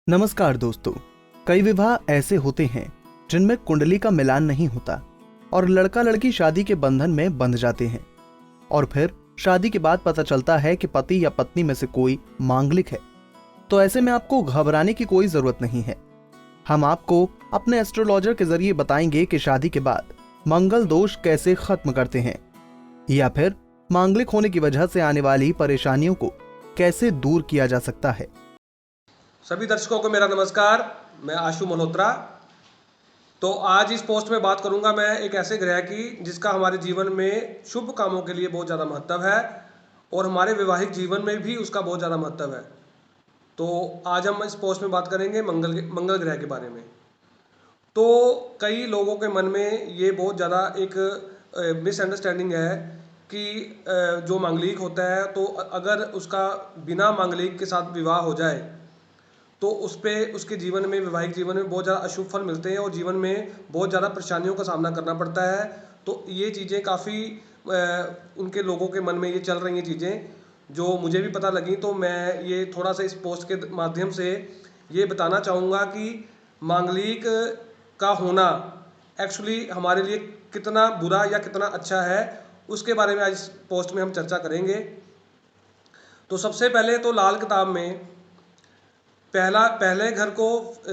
नमस्कार दोस्तों। कई विवाह ऐसे होते हैं जिनमें कुंडली का मिलान नहीं होता और लड़का लड़की शादी के बंधन में बंध जाते हैं और फिर शादी के बाद पता चलता है कि पति या पत्नी में से कोई मांगलिक है। तो ऐसे में आपको घबराने की कोई जरूरत नहीं है। हम आपको अपने एस्ट्रोलॉजर के जरिए बताएंगे कि शादी के बाद मंगल दोष कैसे खत्म करते हैं या फिर मांगलिक होने की वजह से आने वाली परेशानियों को कैसे दूर किया जा सकता है। सभी दर्शकों को मेरा नमस्कार। मैं आशु मल्होत्रा। तो आज इस पोस्ट में बात करूंगा मैं एक ऐसे ग्रह की जिसका हमारे जीवन में शुभ कामों के लिए बहुत ज़्यादा महत्व है और हमारे वैवाहिक जीवन में भी उसका बहुत ज़्यादा महत्व है। तो आज हम इस पोस्ट में बात करेंगे मंगल ग्रह के बारे में। तो कई लोगों के मन में ये बहुत ज़्यादा एक मिसअंडरस्टैंडिंग है कि जो मांगलिक होता है तो अगर उसका बिना मांगलिक के साथ विवाह हो जाए तो उस पर उसके जीवन में वैवाहिक जीवन में बहुत ज़्यादा अशुभ फल मिलते हैं और जीवन में बहुत ज़्यादा परेशानियों का सामना करना पड़ता है। तो ये चीज़ें काफ़ी उनके लोगों के मन में ये चल रही हैं चीज़ें जो मुझे भी पता लगी। तो मैं ये थोड़ा सा इस पोस्ट के माध्यम से ये बताना चाहूँगा कि मांगलिक का होना एक्चुअली हमारे लिए कितना बुरा या कितना अच्छा है, उसके बारे में आज इस पोस्ट में हम चर्चा करेंगे। तो सबसे पहले तो लाल किताब में पहले घर को,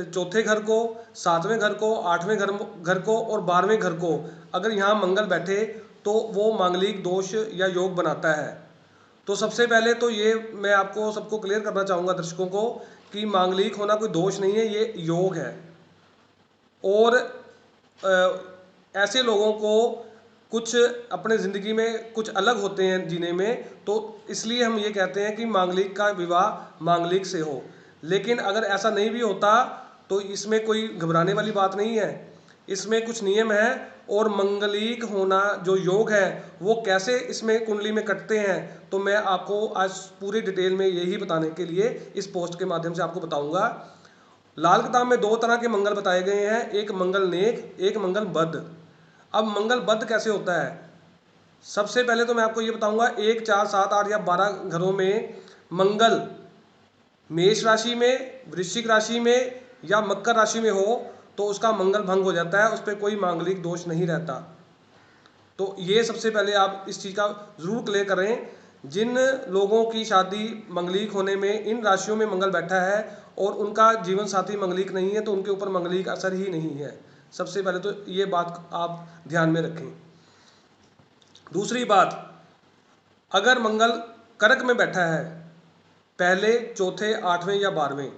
चौथे घर को, सातवें घर को, आठवें घर को और 12वें घर को अगर यहाँ मंगल बैठे तो वो मांगलिक दोष या योग बनाता है। तो सबसे पहले तो ये मैं आपको सबको क्लियर करना चाहूँगा दर्शकों को कि मांगलिक होना कोई दोष नहीं है, ये योग है। और ऐसे लोगों को कुछ अपने ज़िंदगी में कुछ अलग होते हैं जीने में, तो इसलिए हम ये कहते हैं कि मांगलिक का विवाह मांगलिक से हो। लेकिन अगर ऐसा नहीं भी होता तो इसमें कोई घबराने वाली बात नहीं है, इसमें कुछ नियम है। और मंगलिक होना जो योग है वो कैसे इसमें कुंडली में कटते हैं तो मैं आपको आज पूरी डिटेल में यही बताने के लिए इस पोस्ट के माध्यम से आपको बताऊंगा। लाल किताब में दो तरह के मंगल बताए गए हैं, एक मंगल नेक, एक मंगल बद्ध। अब मंगल बद्ध कैसे होता है, सबसे पहले तो मैं आपको ये बताऊंगा 1, 4, 7, 8 या 12 घरों में मंगल मेष राशि में, वृश्चिक राशि में या मकर राशि में हो तो उसका मंगल भंग हो जाता है, उस पर कोई मांगलिक दोष नहीं रहता। तो ये सबसे पहले आप इस चीज़ का ज़रूर क्लियर करें। जिन लोगों की शादी मंगलिक होने में इन राशियों में मंगल बैठा है और उनका जीवन साथी मंगलिक नहीं है तो उनके ऊपर मंगलिक असर ही नहीं है। सबसे पहले तो ये बात आप ध्यान में रखें। दूसरी बात, अगर मंगल कर्क में बैठा है पहले, चौथे, आठवें या 12वें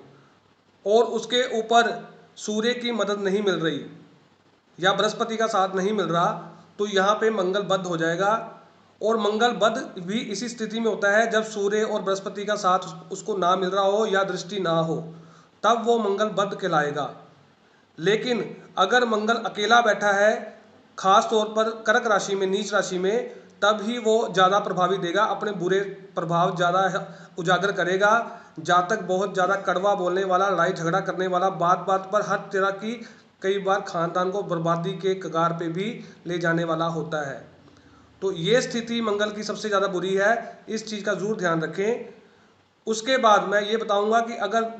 और उसके ऊपर सूर्य की मदद नहीं मिल रही या बृहस्पति का साथ नहीं मिल रहा तो यहाँ पे मंगल बद्ध हो जाएगा। और मंगल बद्ध भी इसी स्थिति में होता है जब सूर्य और बृहस्पति का साथ उसको ना मिल रहा हो या दृष्टि ना हो, तब वो मंगल बद्ध कहलाएगा। लेकिन अगर मंगल अकेला बैठा है खास तौर पर कर्क राशि में, नीच राशि में, तब ही वो ज़्यादा प्रभावी देगा, अपने बुरे प्रभाव ज़्यादा उजागर करेगा। जातक बहुत ज़्यादा कड़वा बोलने वाला, लड़ाई झगड़ा करने वाला, बात बात पर हर तरह की, कई बार खानदान को बर्बादी के कगार पे भी ले जाने वाला होता है। तो ये स्थिति मंगल की सबसे ज़्यादा बुरी है, इस चीज़ का ज़रूर ध्यान रखें। उसके बाद मैं ये बताऊंगा कि अगर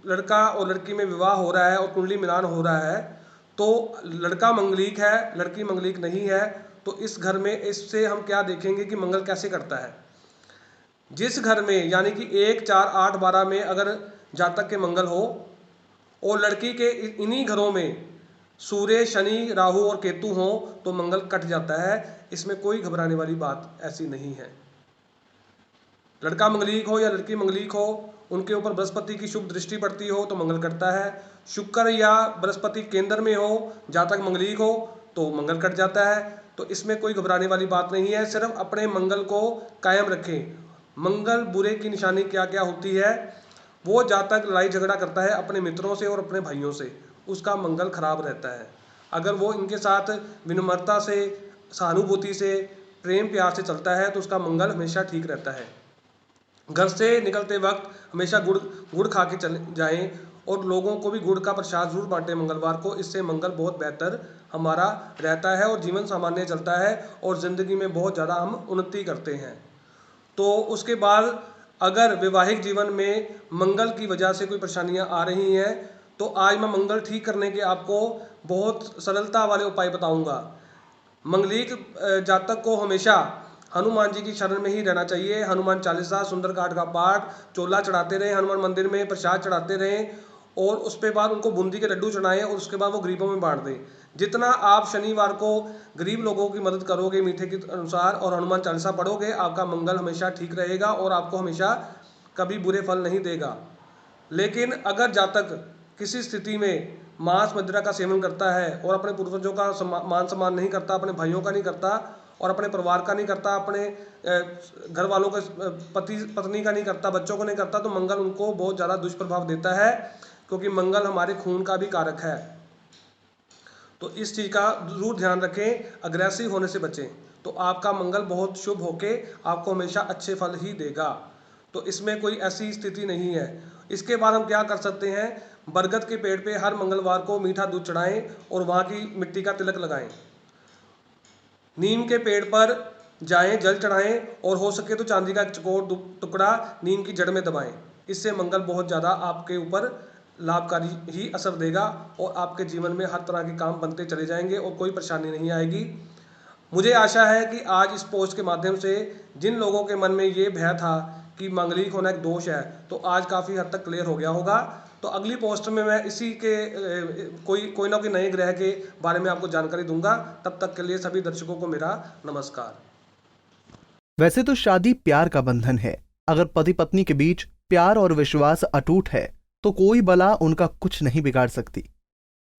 लड़का और लड़की में विवाह हो रहा है और कुंडली मिलान हो रहा है तो लड़का मंगलिक है, लड़की मंगलिक नहीं है, तो इस घर में इससे हम क्या देखेंगे कि मंगल कैसे करता है। जिस घर में यानी कि 1, 4, 8, 12 में अगर जातक के मंगल हो और लड़की के इन्हीं घरों में सूर्य, शनि, राहु और केतु हो तो मंगल कट जाता है। इसमें कोई घबराने वाली बात ऐसी नहीं है। लड़का मंगलिक हो या लड़की मंगलिक हो, उनके ऊपर बृहस्पति की शुभ दृष्टि पड़ती हो तो मंगल कटता है। शुक्र या बृहस्पति केंद्र में हो, जातक मंगलिक हो तो मंगल कट जाता है। तो इसमें कोई घबराने वाली बात नहीं है, सिर्फ अपने मंगल को कायम रखें। मंगल बुरे की निशानी क्या क्या होती है, वो जातक लड़ाई झगड़ा करता है अपने मित्रों से और अपने भाइयों से, उसका मंगल खराब रहता है। अगर वो इनके साथ विनम्रता से, सहानुभूति से, प्रेम प्यार से चलता है तो उसका मंगल हमेशा ठीक रहता है। घर से निकलते वक्त हमेशा गुड़ गुड़ खा के चले जाएं और लोगों को भी गुड़ का प्रसाद जरूर बांटें मंगलवार को। इससे मंगल बहुत बेहतर हमारा रहता है और जीवन सामान्य चलता है और ज़िंदगी में बहुत ज़्यादा हम उन्नति करते हैं। तो उसके बाद अगर वैवाहिक जीवन में मंगल की वजह से कोई परेशानियां आ रही हैं तो आज मैं मंगल ठीक करने के आपको बहुत सरलता वाले उपाय बताऊंगा। मंगलिक जातक को हमेशा हनुमान जी की शरण में ही रहना चाहिए। हनुमान चालीसा, सुंदरकांड का पाठ, चोला चढ़ाते रहें, हनुमान मंदिर में प्रसाद चढ़ाते रहें और उसके बाद उनको बूंदी के लड्डू चढ़ाएं और उसके बाद वो गरीबों में बांट दें। जितना आप शनिवार को गरीब लोगों की मदद करोगे मीठे के अनुसार और हनुमान चालीसा पढ़ोगे, आपका मंगल हमेशा ठीक रहेगा और आपको हमेशा कभी बुरे फल नहीं देगा। लेकिन अगर जातक किसी स्थिति में मांस मदिरा का सेवन करता है और अपने पूर्वजों का मान सम्मान नहीं करता, अपने भाइयों का नहीं करता और अपने परिवार का नहीं करता, अपने घर वालों के पति पत्नी का नहीं करता, बच्चों को नहीं करता, तो मंगल उनको बहुत ज़्यादा दुष्प्रभाव देता है, क्योंकि मंगल हमारे खून का भी कारक है। तो इस चीज़ का जरूर ध्यान रखें, अग्रेसिव होने से बचें, तो आपका मंगल बहुत शुभ होके आपको हमेशा अच्छे फल ही देगा। तो इसमें कोई ऐसी स्थिति नहीं है। इसके बाद हम क्या कर सकते हैं, बरगद के पेड़ पे हर मंगलवार को मीठा दूध चढ़ाएं और वहाँ की मिट्टी का तिलक लगाएं। नीम के पेड़ पर जाएं, जल चढ़ाएं और हो सके तो चांदी का एक चौकोर टुकड़ा नीम की जड़ में दबाएं। इससे मंगल बहुत ज़्यादा आपके ऊपर लाभकारी ही असर देगा और आपके जीवन में हर तरह के काम बनते चले जाएंगे और कोई परेशानी नहीं आएगी। मुझे आशा है कि आज इस पोस्ट के माध्यम से जिन लोगों के मन में ये भय था कि मांगलिक होना एक दोष है, तो आज काफ़ी हद तक क्लियर हो गया होगा। तो अगली पोस्ट में मैं इसी के कोई ना कोई नए ग्रह के बारे में आपको जानकारी दूंगा। तब तक के लिए सभी दर्शकों को मेरा नमस्कार। वैसे तो शादी प्यार का बंधन है। अगर पति पत्नी के बीच प्यार और विश्वास अटूट है तो कोई बला उनका कुछ नहीं बिगाड़ सकती।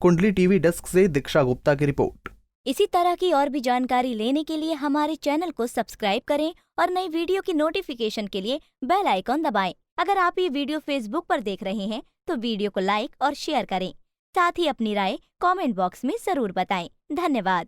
कुंडली टीवी डेस्क से दीक्षा गुप्ता की रिपोर्ट। इसी तरह की और भी जानकारी लेने के लिए हमारे चैनल को सब्सक्राइब करें और नई वीडियो की नोटिफिकेशन के लिए बेल आइकॉन दबाएं। अगर आप ये वीडियो फेसबुक पर देख रहे हैं तो वीडियो को लाइक और शेयर करें। साथ ही अपनी राय कमेंट बॉक्स में जरूर बताएं। धन्यवाद।